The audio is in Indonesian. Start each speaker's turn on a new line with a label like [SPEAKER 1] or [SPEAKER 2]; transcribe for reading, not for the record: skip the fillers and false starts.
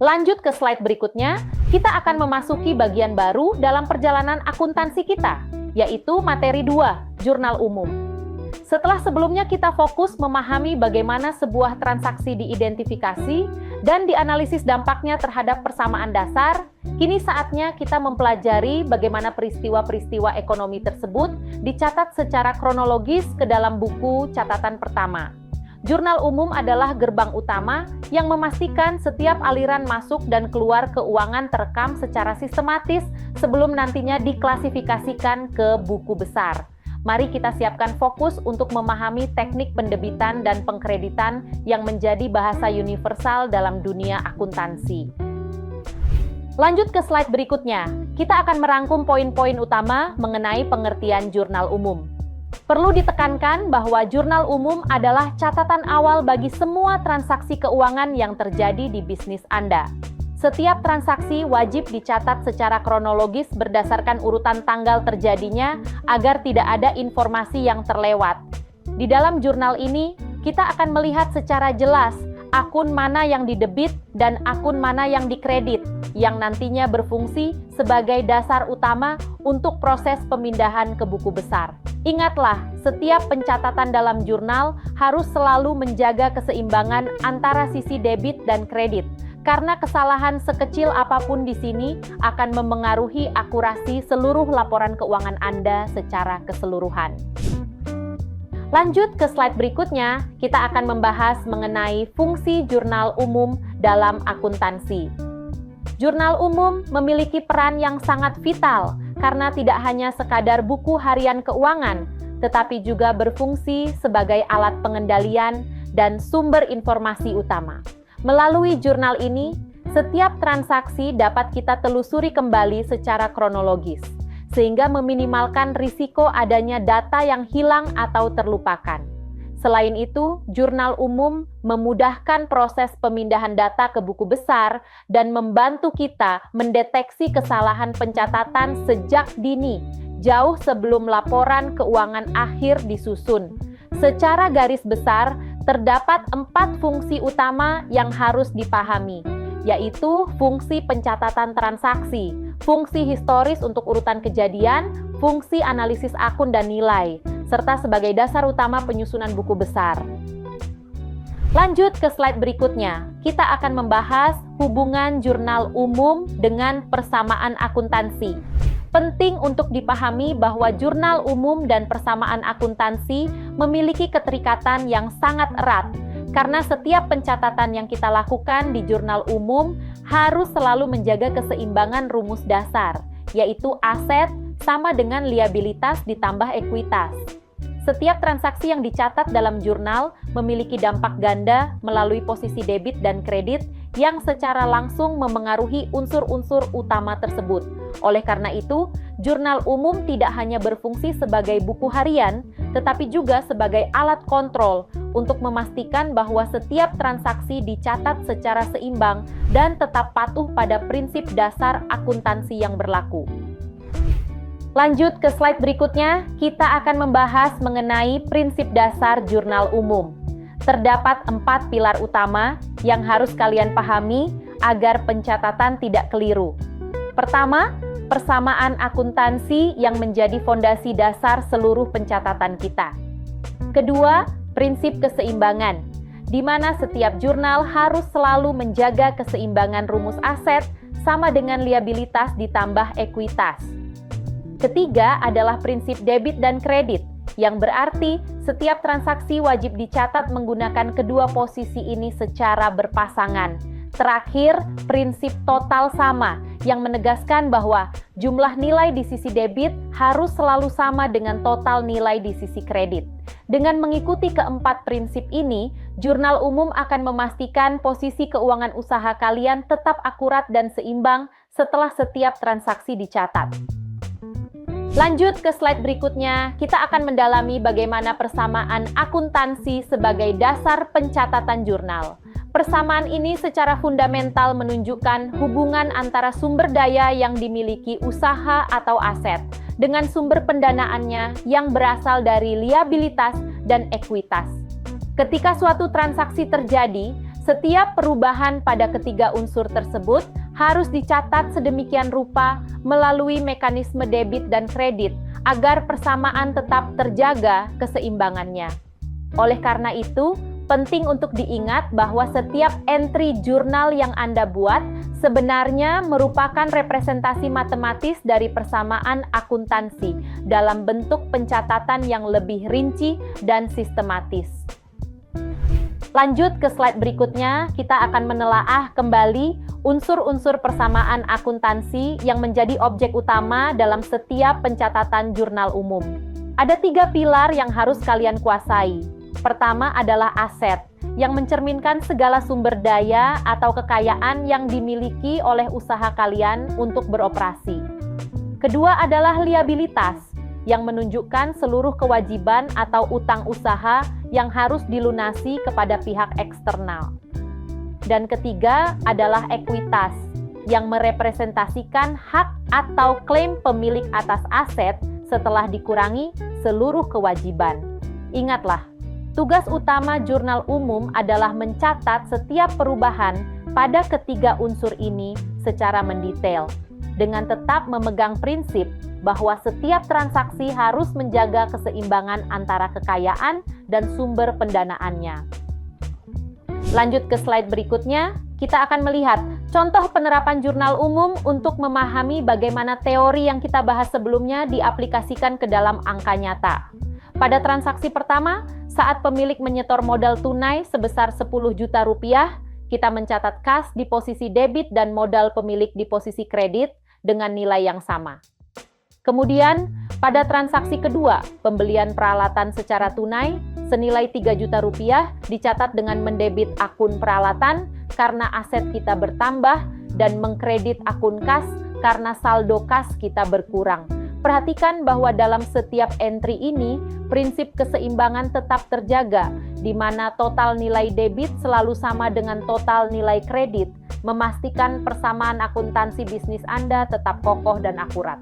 [SPEAKER 1] Lanjut ke slide berikutnya, kita akan memasuki bagian baru dalam perjalanan akuntansi kita, yaitu materi 2, jurnal umum. Setelah sebelumnya kita fokus memahami bagaimana sebuah transaksi diidentifikasi dan dianalisis dampaknya terhadap persamaan dasar, kini saatnya kita mempelajari bagaimana peristiwa-peristiwa ekonomi tersebut dicatat secara kronologis ke dalam buku catatan pertama. Jurnal umum adalah gerbang utama yang memastikan setiap aliran masuk dan keluar keuangan terekam secara sistematis sebelum nantinya diklasifikasikan ke buku besar. Mari kita siapkan fokus untuk memahami teknik pendebitan dan pengkreditan yang menjadi bahasa universal dalam dunia akuntansi. Lanjut ke slide berikutnya, kita akan merangkum poin-poin utama mengenai pengertian jurnal umum. Perlu ditekankan bahwa jurnal umum adalah catatan awal bagi semua transaksi keuangan yang terjadi di bisnis Anda. Setiap transaksi wajib dicatat secara kronologis berdasarkan urutan tanggal terjadinya agar tidak ada informasi yang terlewat. Di dalam jurnal ini, kita akan melihat secara jelas akun mana yang didebit dan akun mana yang dikredit, yang nantinya berfungsi sebagai dasar utama untuk proses pemindahan ke buku besar. Ingatlah, setiap pencatatan dalam jurnal harus selalu menjaga keseimbangan antara sisi debit dan kredit, karena kesalahan sekecil apapun di sini akan memengaruhi akurasi seluruh laporan keuangan Anda secara keseluruhan. Lanjut ke slide berikutnya, kita akan membahas mengenai fungsi jurnal umum dalam akuntansi. Jurnal umum memiliki peran yang sangat vital karena tidak hanya sekadar buku harian keuangan, tetapi juga berfungsi sebagai alat pengendalian dan sumber informasi utama. Melalui jurnal ini, setiap transaksi dapat kita telusuri kembali secara kronologis, sehingga meminimalkan risiko adanya data yang hilang atau terlupakan. Selain itu, jurnal umum memudahkan proses pemindahan data ke buku besar dan membantu kita mendeteksi kesalahan pencatatan sejak dini, jauh sebelum laporan keuangan akhir disusun. Secara garis besar, terdapat 4 fungsi utama yang harus dipahami, yaitu fungsi pencatatan transaksi, fungsi historis untuk urutan kejadian, fungsi analisis akun dan nilai, serta sebagai dasar utama penyusunan buku besar. Lanjut ke slide berikutnya, kita akan membahas hubungan jurnal umum dengan persamaan akuntansi. Penting untuk dipahami bahwa jurnal umum dan persamaan akuntansi memiliki keterikatan yang sangat erat, karena setiap pencatatan yang kita lakukan di jurnal umum harus selalu menjaga keseimbangan rumus dasar, yaitu aset sama dengan liabilitas ditambah ekuitas. Setiap transaksi yang dicatat dalam jurnal memiliki dampak ganda melalui posisi debit dan kredit yang secara langsung memengaruhi unsur-unsur utama tersebut. Oleh karena itu, jurnal umum tidak hanya berfungsi sebagai buku harian, tetapi juga sebagai alat kontrol untuk memastikan bahwa setiap transaksi dicatat secara seimbang dan tetap patuh pada prinsip dasar akuntansi yang berlaku. Lanjut ke slide berikutnya, kita akan membahas mengenai prinsip dasar jurnal umum. Terdapat 4 pilar utama yang harus kalian pahami agar pencatatan tidak keliru. Pertama, persamaan akuntansi yang menjadi fondasi dasar seluruh pencatatan kita. Kedua, prinsip keseimbangan, di mana setiap jurnal harus selalu menjaga keseimbangan rumus aset sama dengan liabilitas ditambah ekuitas. Ketiga adalah prinsip debit dan kredit, yang berarti setiap transaksi wajib dicatat menggunakan kedua posisi ini secara berpasangan. Terakhir, prinsip total sama, yang menegaskan bahwa jumlah nilai di sisi debit harus selalu sama dengan total nilai di sisi kredit. Dengan mengikuti keempat prinsip ini, jurnal umum akan memastikan posisi keuangan usaha kalian tetap akurat dan seimbang setelah setiap transaksi dicatat. Lanjut ke slide berikutnya, kita akan mendalami bagaimana persamaan akuntansi sebagai dasar pencatatan jurnal. Persamaan ini secara fundamental menunjukkan hubungan antara sumber daya yang dimiliki usaha atau aset dengan sumber pendanaannya yang berasal dari liabilitas dan ekuitas. Ketika suatu transaksi terjadi, Setiap perubahan pada ketiga unsur tersebut harus dicatat sedemikian rupa melalui mekanisme debit dan kredit agar persamaan tetap terjaga keseimbangannya. Oleh karena itu, penting untuk diingat bahwa setiap entry jurnal yang Anda buat sebenarnya merupakan representasi matematis dari persamaan akuntansi dalam bentuk pencatatan yang lebih rinci dan sistematis. Lanjut ke slide berikutnya, kita akan menelaah kembali unsur-unsur persamaan akuntansi yang menjadi objek utama dalam setiap pencatatan jurnal umum. Ada 3 pilar yang harus kalian kuasai. Pertama adalah aset, yang mencerminkan segala sumber daya atau kekayaan yang dimiliki oleh usaha kalian untuk beroperasi. Kedua adalah liabilitas, yang menunjukkan seluruh kewajiban atau utang usaha yang harus dilunasi kepada pihak eksternal. Dan ketiga adalah ekuitas, yang merepresentasikan hak atau klaim pemilik atas aset setelah dikurangi seluruh kewajiban. Ingatlah, tugas utama jurnal umum adalah mencatat setiap perubahan pada ketiga unsur ini secara mendetail, dengan tetap memegang prinsip bahwa setiap transaksi harus menjaga keseimbangan antara kekayaan dan sumber pendanaannya. Lanjut ke slide berikutnya, kita akan melihat contoh penerapan jurnal umum untuk memahami bagaimana teori yang kita bahas sebelumnya diaplikasikan ke dalam angka nyata. Pada transaksi pertama, saat pemilik menyetor modal tunai sebesar 10 juta rupiah, kita mencatat kas di posisi debit dan modal pemilik di posisi kredit dengan nilai yang sama. Kemudian, pada transaksi kedua, pembelian peralatan secara tunai senilai 3 juta rupiah dicatat dengan mendebit akun peralatan karena aset kita bertambah dan mengkredit akun kas karena saldo kas kita berkurang. Perhatikan bahwa dalam setiap entry ini, prinsip keseimbangan tetap terjaga, di mana total nilai debit selalu sama dengan total nilai kredit, memastikan persamaan akuntansi bisnis Anda tetap kokoh dan akurat.